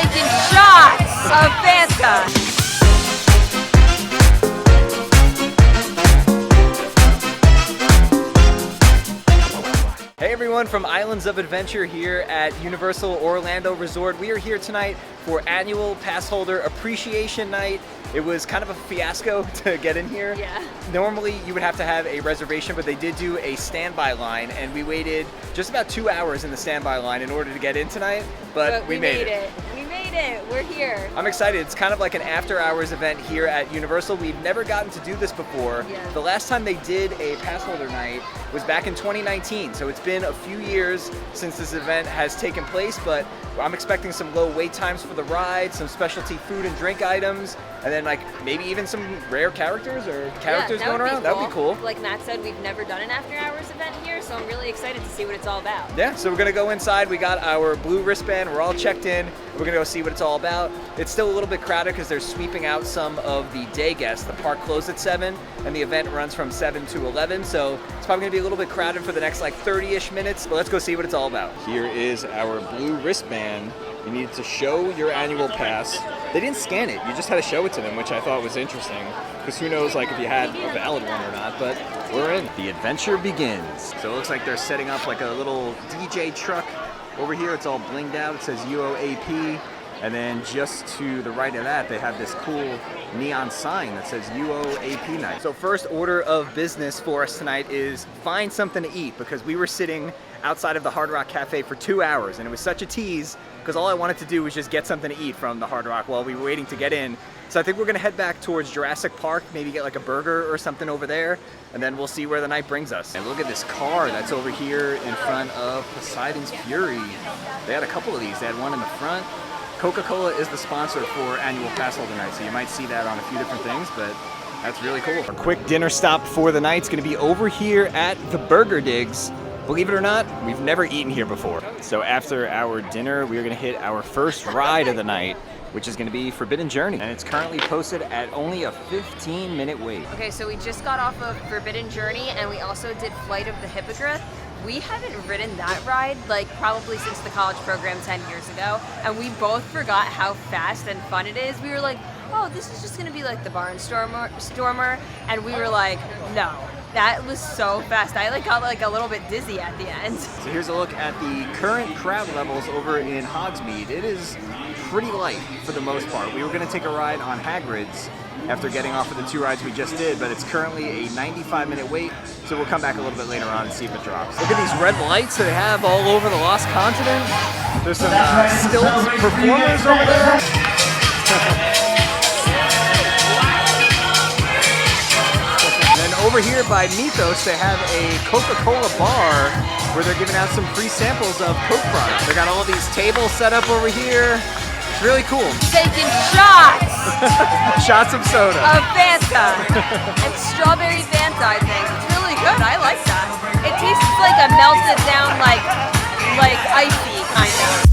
taking shots of Fanta. Hey everyone from Islands of Adventure here at Universal Orlando Resort. We are here tonight for Annual Passholder Appreciation Night. It was kind of a fiasco to get in here. Yeah. Normally you would have to have a reservation, but they did do a standby line and we waited just about 2 hours in the standby line in order to get in tonight, but we made it. We made it. We're here. I'm excited. It's kind of like an after-hours event here at Universal. We've never gotten to do this before. Yeah. The last time they did a Passholder Night was back in 2019, so it's been a few years since this event has taken place, but I'm expecting some low wait times for the ride, some specialty food and drink items, and then like maybe even some rare characters or characters going around. That would be cool. Like Matt said, we've never done an after-hours event here, so I'm really excited to see what it's all about. Yeah, so we're gonna go inside. We got our blue wristband. We're all checked in. We're gonna go see what it's all about. It's still a little bit crowded because they're sweeping out some of the day guests. The park closed at 7 and the event runs from 7 to 11, so it's probably gonna be a little bit crowded for the next like 30-ish minutes, but let's go see what it's all about. Here is our blue wristband. You needed to show your annual pass. They didn't scan it, you just had to show it to them, which I thought was interesting, because who knows like if you had a valid one or not, but we're in. The adventure begins. So it looks like they're setting up like a little DJ truck over here. It's all blinged out. It says UOAP. And then just to the right of that, they have this cool neon sign that says UOAP Night. So first order of business for us tonight is find something to eat, because we were sitting outside of the Hard Rock Cafe for 2 hours and it was such a tease because all I wanted to do was just get something to eat from the Hard Rock while we were waiting to get in. So I think we're gonna head back towards Jurassic Park, maybe get like a burger or something over there, and then we'll see where the night brings us. And look at this car that's over here in front of Poseidon's Fury. They had a couple of these. They had one in the front. Coca-Cola is the sponsor for Annual Passholder Night, so you might see that on a few different things, but that's really cool. Our quick dinner stop for the night's gonna be over here at the Burger Digs. Believe it or not, we've never eaten here before. So after our dinner, we are gonna hit our first ride of the night, which is gonna be Forbidden Journey. And it's currently posted at only a 15-minute wait. Okay, so we just got off of Forbidden Journey and we also did Flight of the Hippogriff. We haven't ridden that ride like probably since the college program 10 years ago, and we both forgot how fast and fun it is. We were like, oh, this is just gonna be like the Barnstormer, and we were like, no, that was so fast. I like got like a little bit dizzy at the end. So here's a look at the current crowd levels over in Hogsmeade. It is pretty light for the most part. We were gonna take a ride on Hagrid's after getting off of the 2 rides we just did, but it's currently a 95-minute wait, so we'll come back a little bit later on and see if it drops. Look at these red lights that they have all over the Lost Continent. There's some still performers over there. And then over here by Mythos, they have a Coca-Cola bar where they're giving out some free samples of Coke products. They got all these tables set up over here. It's really cool. Taking shots! Shots of soda. Of Fanta. And strawberry Fanta, I think. It's really good. I like that. It tastes like a melted down, like icy kind of.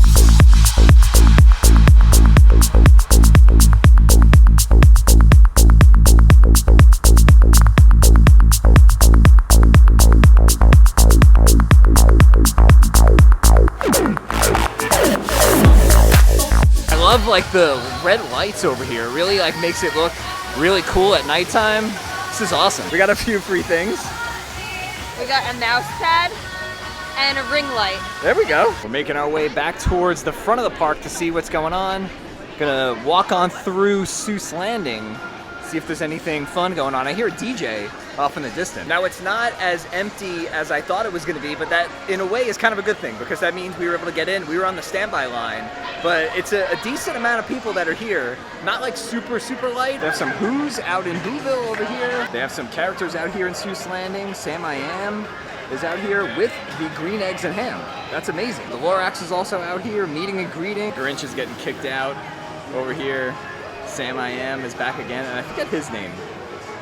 I love like the red lights over here. It really like makes it look really cool at nighttime. This is awesome. We got a few free things. We got a mouse pad and a ring light. There we go. We're making our way back towards the front of the park to see what's going on. Gonna walk on through Seuss Landing, see if there's anything fun going on. I hear a DJ off in the distance. Now it's not as empty as I thought it was gonna be, but that in a way is kind of a good thing because that means we were able to get in. We were on the standby line, but it's a decent amount of people that are here. Not like super, super light. They have some Who's out in Whoville over here. They have some characters out here in Seuss Landing. Sam I Am is out here with the green eggs and ham. That's amazing. The Lorax is also out here meeting and greeting. Grinch is getting kicked out over here. Sam I Am is back again, and I forget his name.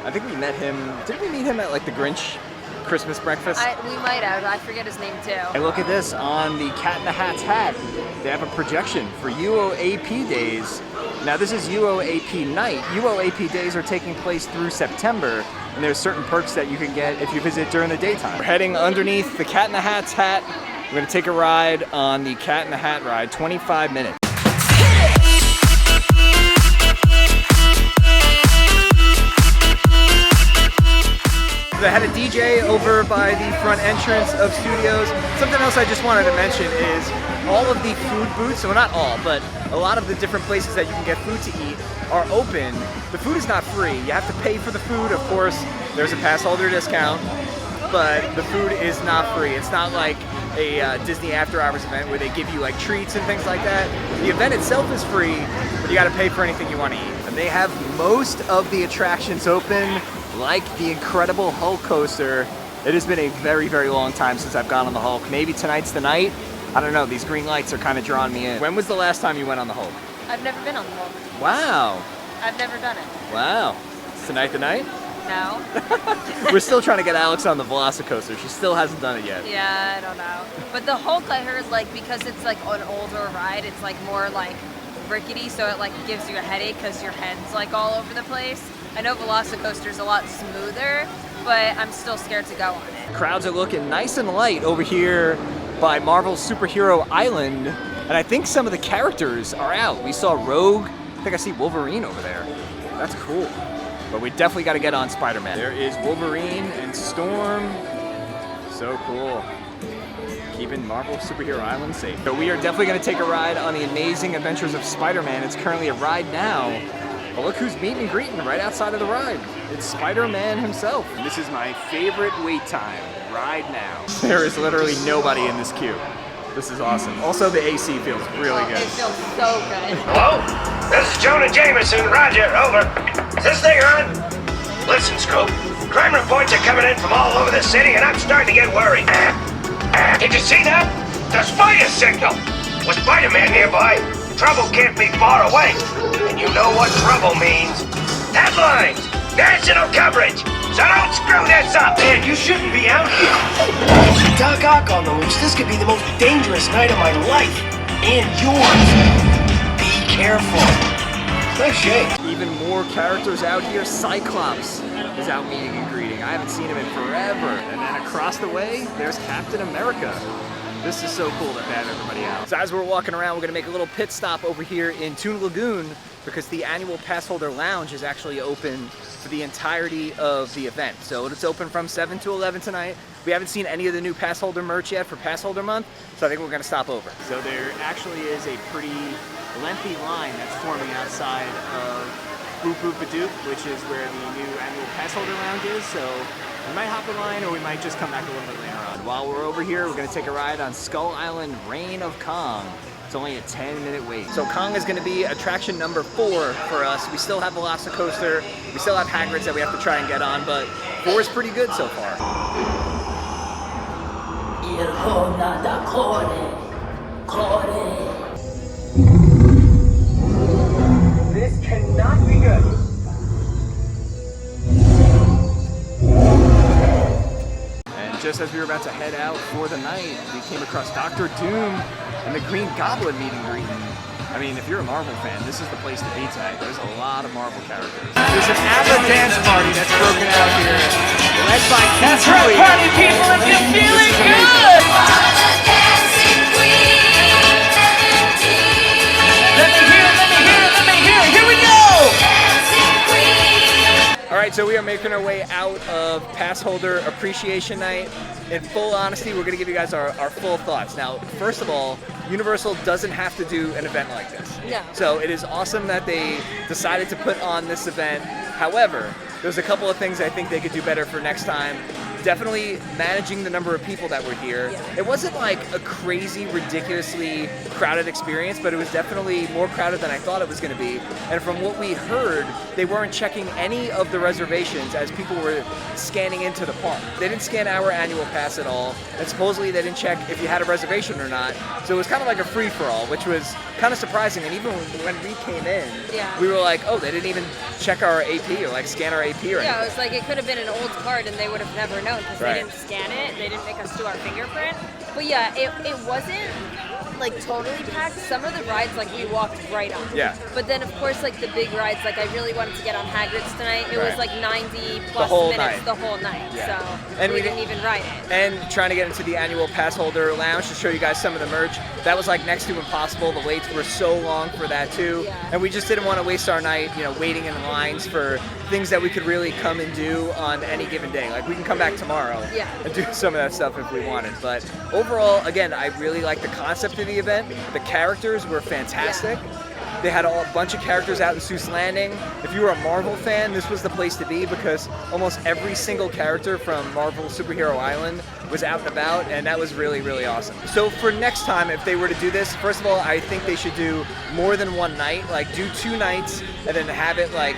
I think we met him, did we meet him at like the Grinch Christmas breakfast? We might have, I forget his name too. And look at this, on the Cat in the Hat's hat, they have a projection for UOAP days. Now this is UOAP night. UOAP days are taking place through September, and there's certain perks that you can get if you visit during the daytime. We're heading underneath the Cat in the Hat's hat. We're gonna take a ride on the Cat in the Hat ride, 25 minutes. had a DJ over by the front entrance of studios. Something else I just wanted to mention is all of the food booths, well not all, but a lot of the different places that you can get food to eat are open. The food is not free. You have to pay for the food. Of course, there's a pass holder discount, but the food is not free. It's not like a Disney After Hours event where they give you like treats and things like that. The event itself is free, but you gotta pay for anything you want to eat. And they have most of the attractions open, like the incredible Hulk coaster. It has been a very, very long time since I've gone on the Hulk. Maybe tonight's the night. I don't know, these green lights are kind of drawing me in. When was the last time you went on the Hulk? I've never been on the Hulk. Wow. I've never done it. Wow. Is tonight the night? No. We're still trying to get Alex on the Velocicoaster. She still hasn't done it yet. Yeah, I don't know. But the Hulk, I heard, like, because it's like an older ride, it's like more like rickety, so it like gives you a headache because your head's like all over the place. I know Velocicoaster's a lot smoother, but I'm still scared to go on it. Crowds are looking nice and light over here by Marvel's Superhero Island, and I think some of the characters are out. We saw Rogue. I think I see Wolverine over there. That's cool. But we definitely got to get on Spider-Man. There is Wolverine and Storm. So cool. Keeping Marvel Superhero Island safe. So we are definitely going to take a ride on the Amazing Adventures of Spider-Man. It's currently a ride now. But look who's meeting and greeting right outside of the ride. It's Spider-Man himself. And this is my favorite wait time, ride now. There is literally nobody in this queue. This is awesome. Also, the AC feels really good. It feels so good. Hello? This is Jonah Jameson. Roger, over. Is this thing on? Listen, Scoop. Crime reports are coming in from all over the city, and I'm starting to get worried. Did you see that? The spider signal! With Spider-Man nearby, trouble can't be far away. And you know what trouble means. Headlines! National coverage! So don't screw this up! Man, you shouldn't be out here. With Doc Ock on the loose, this could be the most dangerous night of my life. And yours. Be careful. Nice shake. Even more characters out here. Cyclops is out meeting and greeting. I haven't seen him in forever. And then across the way, there's Captain America. This is so cool that they have everybody out. So as we're walking around, we're gonna make a little pit stop over here in Toon Lagoon because the Annual Passholder Lounge is actually open for the entirety of the event. So it's open from 7 to 11 tonight. We haven't seen any of the new Passholder merch yet for Passholder Month, so I think we're gonna stop over. So there actually is a pretty lengthy line that's forming outside of Boop Boop Badoop, which is where the new Annual Passholder Lounge is. So we might hop in line or we might just come back a little bit later on. While we're over here, we're gonna take a ride on Skull Island Reign of Kong. It's only a 10-minute wait. So Kong is gonna be attraction number 4 for us. We still have Velocicoaster, we still have Hagrid's that we have to try and get on, but 4 is pretty good so far. This cannot be good. And just as we were about to head out for the night, we came across Dr. Doom and the Green Goblin meet and greet. I mean, if you're a Marvel fan, this is the place to be tonight. There's a lot of Marvel characters. There's an ABBA dance party that's broken out here, led by Cass Lee. Party people, if you're feeling good! Let me hear, here we go! All right, so we are making our way out of Passholder Appreciation Night. In full honesty, we're gonna give you guys our full thoughts. Now, first of all, Universal doesn't have to do an event like this. No. So it is awesome that they decided to put on this event. However, there's a couple of things I think they could do better for next time. Definitely managing the number of people that were here. Yeah. It wasn't like a crazy, ridiculously crowded experience, but it was definitely more crowded than I thought it was gonna be. And from what we heard, they weren't checking any of the reservations as people were scanning into the park. They didn't scan our annual pass at all, and supposedly they didn't check if you had a reservation or not. So it was kind of like a free-for-all, which was kind of surprising. And even when we came in, Yeah. we were like, oh, they didn't even check our AP or like scan our AP or anything. Yeah, it was like it could have been an old card and they would have never known because Right. they didn't scan it. They didn't make us do our fingerprint. But yeah, it wasn't like totally packed. Some of the rides like we walked right on. Yeah. But then of course like the big rides, like I really wanted to get on Hagrid's tonight. It was like 90 plus minutes the whole night. Yeah. So And we didn't even ride it. And trying to get into the Annual Passholder Lounge to show you guys some of the merch. That was like next to impossible. The waits were so long for that too. Yeah. And we just didn't want to waste our night, waiting in lines for things that we could really come and do on any given day. Like we can come back tomorrow and do some of that stuff if we wanted. But overall, again, I really like the concept of the event. The characters were fantastic. They had a bunch of characters out in Seuss Landing. If you were a Marvel fan, this was the place to be because almost every single character from Marvel Superhero Island was out and about, and that was really, really awesome. So for next time, if they were to do this, first of all, I think they should do more than one night, like do 2 nights and then have it like,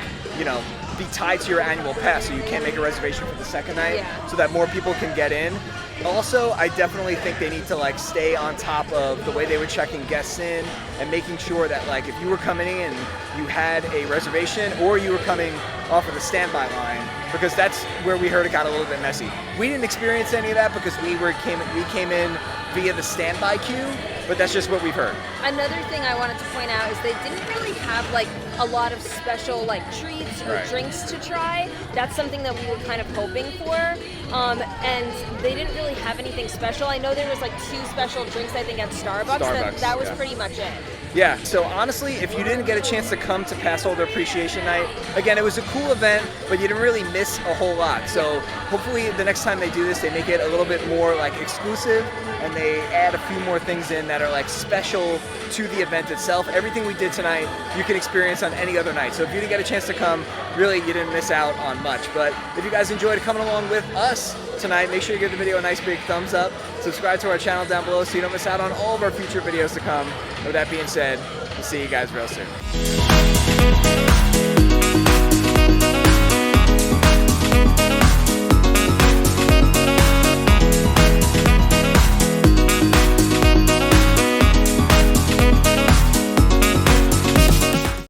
be tied to your annual pass so you can't make a reservation for the second night so that more people can get in. Also, I definitely think they need to like stay on top of the way they were checking guests in and making sure that like if you were coming in and you had a reservation or you were coming off of the standby line, because that's where we heard it got a little bit messy. We didn't experience any of that because we came in via the standby queue, but that's just what we've heard. Another thing I wanted to point out is they didn't really have like a lot of special like treats or drinks to try. That's something that we were kind of hoping for, and they didn't really have anything special. I know there was like 2 special drinks I think at Starbucks. That was pretty much it. Yeah, so honestly, if you didn't get a chance to come to Passholder Appreciation Night, again, it was a cool event, but you didn't really miss a whole lot. So hopefully the next time they do this, they make it a little bit more like exclusive and they add a few more things in that are like special to the event itself. Everything we did tonight, you can experience on any other night. So if you didn't get a chance to come, really, you didn't miss out on much. But if you guys enjoyed coming along with us tonight, make sure you give the video a nice big thumbs up. Subscribe to our channel down below so you don't miss out on all of our future videos to come. With that being said, we'll see you guys real soon.